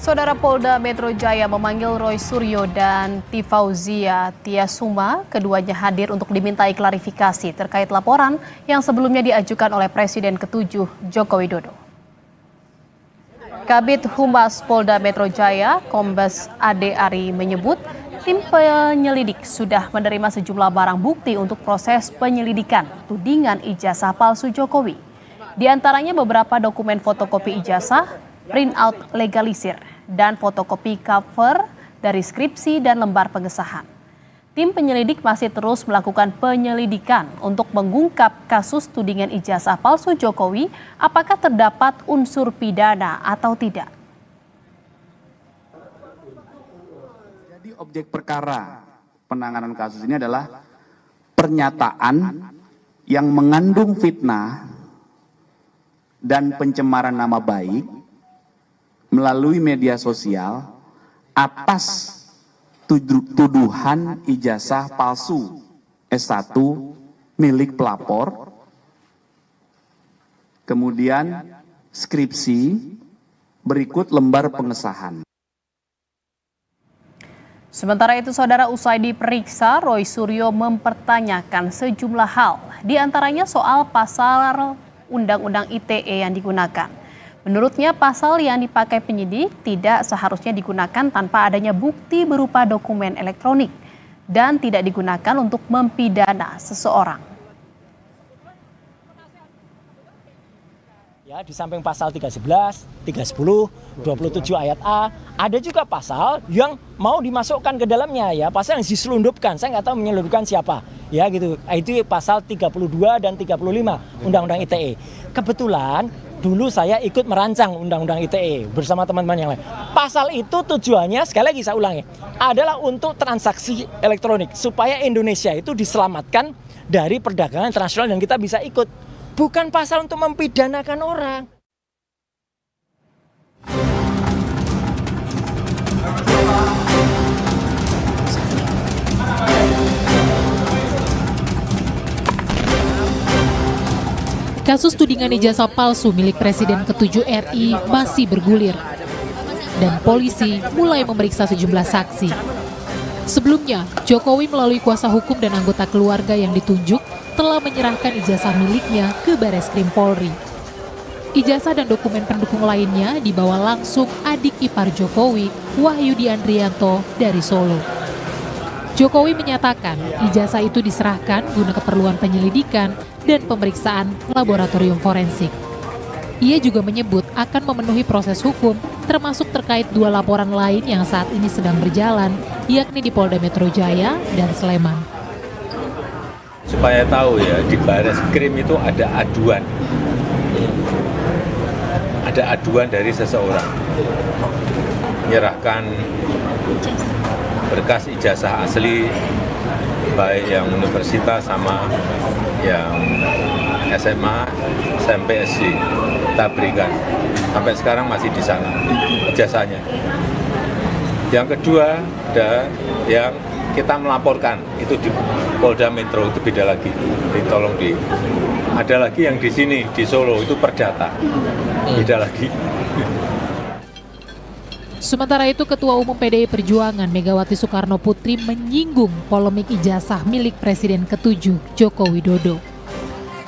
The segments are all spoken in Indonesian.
Saudara Polda Metro Jaya memanggil Roy Suryo dan Tifauzia Tiasuma. Keduanya hadir untuk dimintai klarifikasi terkait laporan yang sebelumnya diajukan oleh Presiden ke-7 Joko Widodo. Kabid Humas Polda Metro Jaya, Kombes Ade Ari menyebut tim penyelidik sudah menerima sejumlah barang bukti untuk proses penyelidikan tudingan ijazah palsu Jokowi. Di antaranya beberapa dokumen fotokopi ijazah, printout legalisir, dan fotokopi cover dari skripsi dan lembar pengesahan. Tim penyelidik masih terus melakukan penyelidikan untuk mengungkap kasus tudingan ijazah palsu Jokowi, apakah terdapat unsur pidana atau tidak. Jadi objek perkara penanganan kasus ini adalah pernyataan yang mengandung fitnah dan pencemaran nama baik melalui media sosial atas tuduhan ijazah palsu S1 milik pelapor, kemudian skripsi, berikut lembar pengesahan. Sementara itu, saudara, usai diperiksa, Roy Suryo mempertanyakan sejumlah hal, diantaranya soal pasal Undang-Undang ITE yang digunakan. Menurutnya, pasal yang dipakai penyidik tidak seharusnya digunakan tanpa adanya bukti berupa dokumen elektronik dan tidak digunakan untuk mempidana seseorang. Ya, di samping pasal 311, 310, 27 ayat A, ada juga pasal yang mau dimasukkan ke dalamnya, ya, pasal yang diselundupkan. Saya nggak tahu menyelundupkan siapa, ya gitu. Itu pasal 32 dan 35 Undang-Undang ITE. Kebetulan dulu saya ikut merancang Undang-Undang ITE bersama teman-teman yang lain. Pasal itu tujuannya, sekali lagi saya ulangi, adalah untuk transaksi elektronik supaya Indonesia itu diselamatkan dari perdagangan internasional dan kita bisa ikut. Bukan pasal untuk mempidanakan orang. Kasus tudingan ijazah palsu milik Presiden ke-7 RI masih bergulir dan polisi mulai memeriksa sejumlah saksi. Sebelumnya, Jokowi melalui kuasa hukum dan anggota keluarga yang ditunjuk telah menyerahkan ijazah miliknya ke Bareskrim Polri. Ijazah dan dokumen pendukung lainnya dibawa langsung adik ipar Jokowi, Wahyudi Andrianto, dari Solo. Jokowi menyatakan ijazah itu diserahkan guna keperluan penyelidikan dan pemeriksaan laboratorium forensik. Ia juga menyebut akan memenuhi proses hukum termasuk terkait dua laporan lain yang saat ini sedang berjalan, yakni di Polda Metro Jaya dan Sleman. Supaya tahu ya, di Bareskrim itu ada aduan dari seseorang menyerahkan berkas ijazah asli baik yang universitas sama yang SMA, SMP, SD kita berikan. Sampai sekarang masih di sana ijazahnya. Yang kedua ada yang kita melaporkan itu di Polda Metro, itu beda lagi. Tolong ada lagi yang di sini di Solo itu Perdata, beda lagi. Sementara itu, Ketua Umum PDI Perjuangan Megawati Soekarno Putri menyinggung polemik ijazah milik Presiden ke-7 Joko Widodo.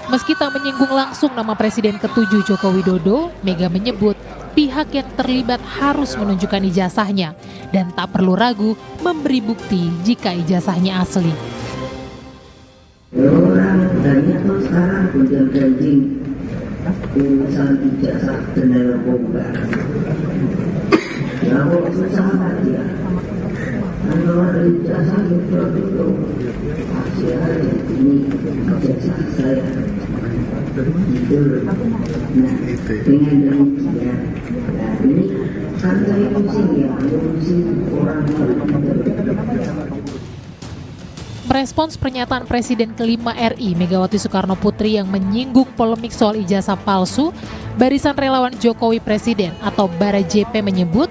Meski tak menyinggung langsung nama Presiden ke-7 Joko Widodo, Mega menyebut pihak yang terlibat harus menunjukkan ijazahnya dan tak perlu ragu memberi bukti jika ijazahnya asli. Orang banyak tuh sekarang gonjang-ganjing urusan ijazah dan narkoba. Ya kok susah aja. Kalau ada ijazah itu pasti ada ini ijazah saya. Itu nah dengan demikian, nah ini kan saya pusing ya, pusing orang. Merespons pernyataan Presiden kelima RI Megawati Soekarno Putri yang menyinggung polemik soal ijazah palsu, Barisan Relawan Jokowi Presiden atau BARA-JP menyebut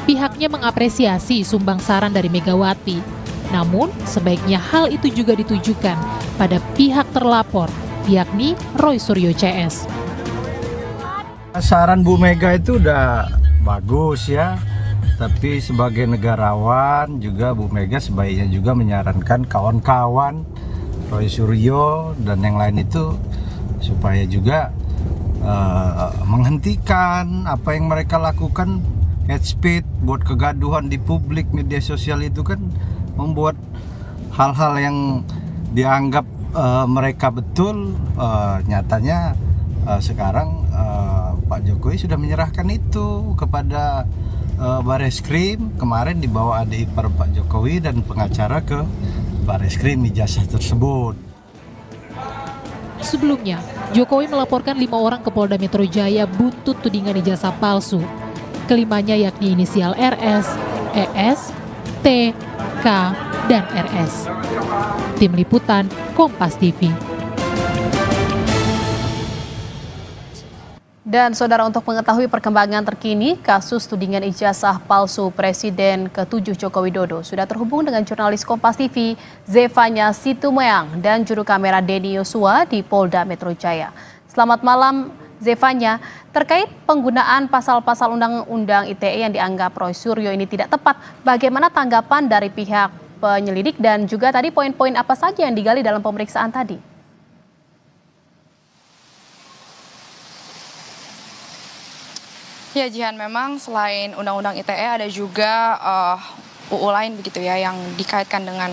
pihaknya mengapresiasi sumbang saran dari Megawati. Namun, sebaiknya hal itu juga ditujukan pada pihak terlapor, yakni Roy Suryo CS. Saran Bu Mega itu udah bagus ya. tapi sebagai negarawan juga Bu Mega sebaiknya juga menyarankan kawan-kawan Roy Suryo dan yang lain itu supaya juga menghentikan apa yang mereka lakukan. Hate speech, buat kegaduhan di publik, media sosial itu kan membuat hal-hal yang dianggap mereka betul, nyatanya sekarang Pak Jokowi sudah menyerahkan itu kepada Bareskrim. Kemarin dibawa adik ipar Pak Jokowi dan pengacara ke Bareskrim ijazah tersebut. Sebelumnya, Jokowi melaporkan 5 orang ke Polda Metro Jaya buntut tudingan ijazah palsu. Kelimanya yakni inisial RS, ES, T, K, dan RS. Tim Liputan, Kompas TV. Dan saudara, untuk mengetahui perkembangan terkini kasus tudingan ijazah palsu Presiden ke-7 Joko Widodo, sudah terhubung dengan jurnalis Kompas TV Zefanya Situmeang dan juru kamera Denny Yosua di Polda Metro Jaya. Selamat malam Zefanya, terkait penggunaan pasal-pasal Undang-Undang ITE yang dianggap Roy Suryo ini tidak tepat, bagaimana tanggapan dari pihak penyelidik dan juga tadi poin-poin apa saja yang digali dalam pemeriksaan tadi? Ya Jihan, memang selain Undang-Undang ITE ada juga UU lain begitu ya yang dikaitkan dengan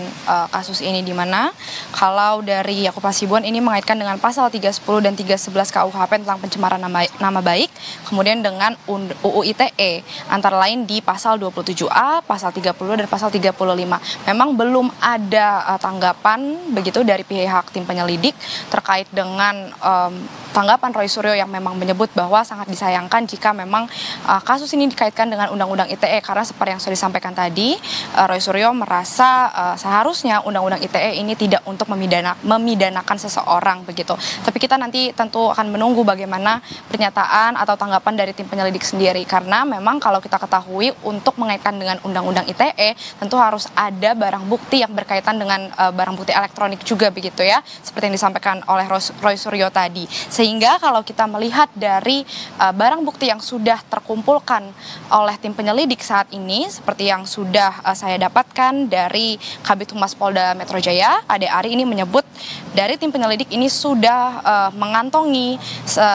kasus ini, di mana kalau dari Yaakob Hasibuan ini mengaitkan dengan pasal 310 dan 311 KUHP tentang pencemaran nama baik, kemudian dengan UU ITE antara lain di pasal 27A, pasal 30 dan pasal 35. Memang belum ada tanggapan begitu dari pihak tim penyelidik terkait dengan tanggapan Roy Suryo yang memang menyebut bahwa sangat disayangkan jika memang kasus ini dikaitkan dengan Undang-Undang ITE, karena seperti yang sudah disampaikan tadi, Roy Suryo merasa seharusnya Undang-Undang ITE ini tidak untuk memidanakan seseorang begitu. Tapi kita nanti tentu akan menunggu bagaimana pernyataan atau tanggapan dari tim penyelidik sendiri, karena memang kalau kita ketahui untuk mengaitkan dengan Undang-Undang ITE tentu harus ada barang bukti yang berkaitan dengan barang bukti elektronik juga begitu ya, seperti yang disampaikan oleh Roy Suryo tadi. Sehingga kalau kita melihat dari barang bukti yang sudah terkumpulkan oleh tim penyelidik saat ini, seperti yang sudah saya dapatkan dari Kabid Humas Polda Metro Jaya, Ade Ari ini menyebut dari tim penyelidik ini sudah mengantongi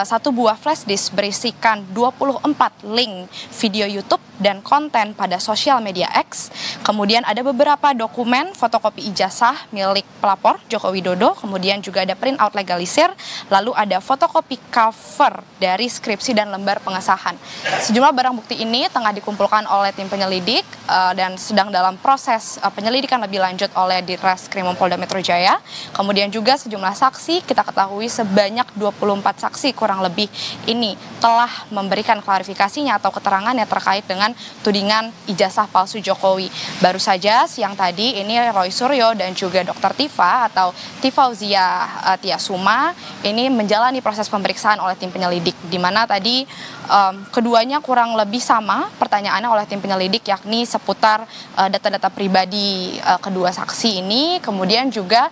satu buah flash disk berisikan 24 link video YouTube dan konten pada sosial media X. Kemudian ada beberapa dokumen fotokopi ijazah milik pelapor Joko Widodo, kemudian juga ada print out legalisir, lalu ada fotokopi cover dari skripsi dan lembar pengesahan. Sejumlah barang bukti ini tengah dikumpulkan oleh tim penyelidik dan sedang dalam proses penyelidikan lebih lanjut oleh Ditreskrim Polda Metro Jaya. Kemudian juga sejumlah saksi, kita ketahui sebanyak 24 saksi kurang lebih ini telah memberikan klarifikasinya atau keterangannya terkait dengan tudingan ijazah palsu Jokowi. Baru saja siang tadi ini Roy Suryo dan juga Dr. Tifa atau Tifauzia Tiasuma ini menjalani proses pemeriksaan oleh tim penyelidik, di mana tadi keduanya kurang lebih sama pertanyaannya oleh tim penyelidik, yakni seputar data-data pribadi kedua saksi ini. Kemudian juga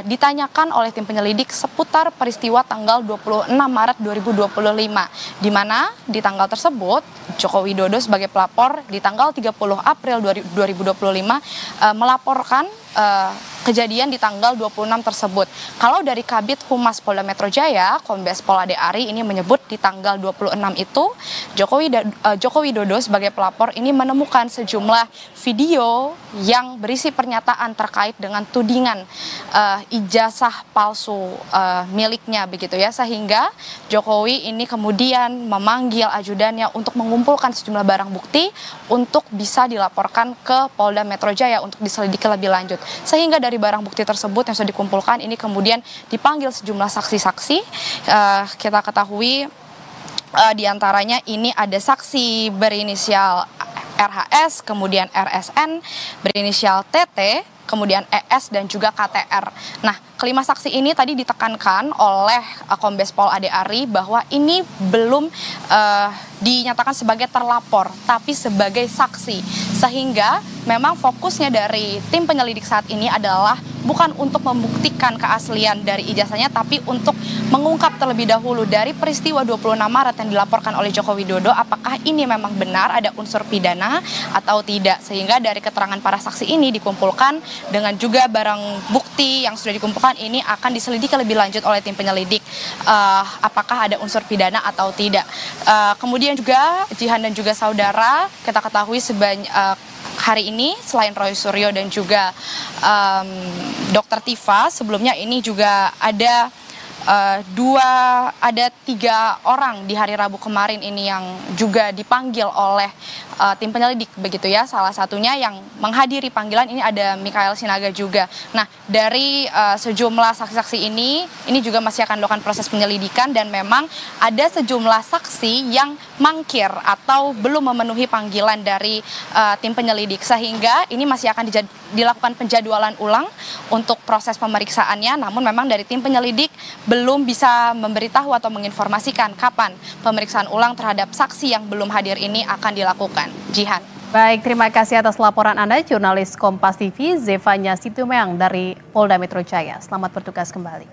ditanyakan oleh tim penyelidik seputar peristiwa tanggal 26 Maret 2025, di mana di tanggal tersebut Joko Widodo sebagai pelapor di tanggal 30 April 2025 melaporkan kejadian di tanggal 26 tersebut. Kalau dari Kabid Humas Polda Metro Jaya, Kombes Pol Ade Ari ini menyebut di tanggal 26 itu Joko Widodo sebagai pelapor ini menemukan sejumlah video yang berisi pernyataan terkait dengan tudingan ijazah palsu miliknya begitu ya, sehingga Jokowi ini kemudian memanggil ajudannya untuk mengumpulkan sejumlah barang bukti untuk bisa dilaporkan ke Polda Metro Jaya untuk diselidiki lebih lanjut. Sehingga dari barang bukti tersebut yang sudah dikumpulkan ini kemudian dipanggil sejumlah saksi-saksi. Kita ketahui diantaranya ini ada saksi berinisial RHS, kemudian RSN, berinisial TT, kemudian ES dan juga KTR. Nah, kelima saksi ini tadi ditekankan oleh Kombes Pol Ade Ari bahwa ini belum dinyatakan sebagai terlapor, tapi sebagai saksi. Sehingga memang fokusnya dari tim penyelidik saat ini adalah bukan untuk membuktikan keaslian dari ijazahnya, tapi untuk mengungkap terlebih dahulu dari peristiwa 26 Maret yang dilaporkan oleh Joko Widodo, apakah ini memang benar ada unsur pidana atau tidak. Sehingga dari keterangan para saksi ini dikumpulkan dengan juga barang bukti yang sudah dikumpulkan ini akan diselidiki lebih lanjut oleh tim penyelidik apakah ada unsur pidana atau tidak. Kemudian juga Jihan dan juga saudara kita ketahui hari ini selain Roy Suryo dan juga Dr. Tifa, sebelumnya ini juga ada tiga orang di hari Rabu kemarin ini yang juga dipanggil oleh tim penyelidik begitu ya. Salah satunya yang menghadiri panggilan ini ada Mikael Sinaga juga. Nah, dari sejumlah saksi-saksi ini juga masih akan dilakukan proses penyelidikan, dan memang ada sejumlah saksi yang mangkir atau belum memenuhi panggilan dari tim penyelidik, sehingga ini masih akan dilakukan penjadwalan ulang untuk proses pemeriksaannya. Namun memang dari tim penyelidik belum bisa memberitahu atau menginformasikan kapan pemeriksaan ulang terhadap saksi yang belum hadir ini akan dilakukan. Jihan. Baik, terima kasih atas laporan Anda, jurnalis Kompas TV Zevanya Situmeng dari Polda Metro Jaya. Selamat bertugas kembali.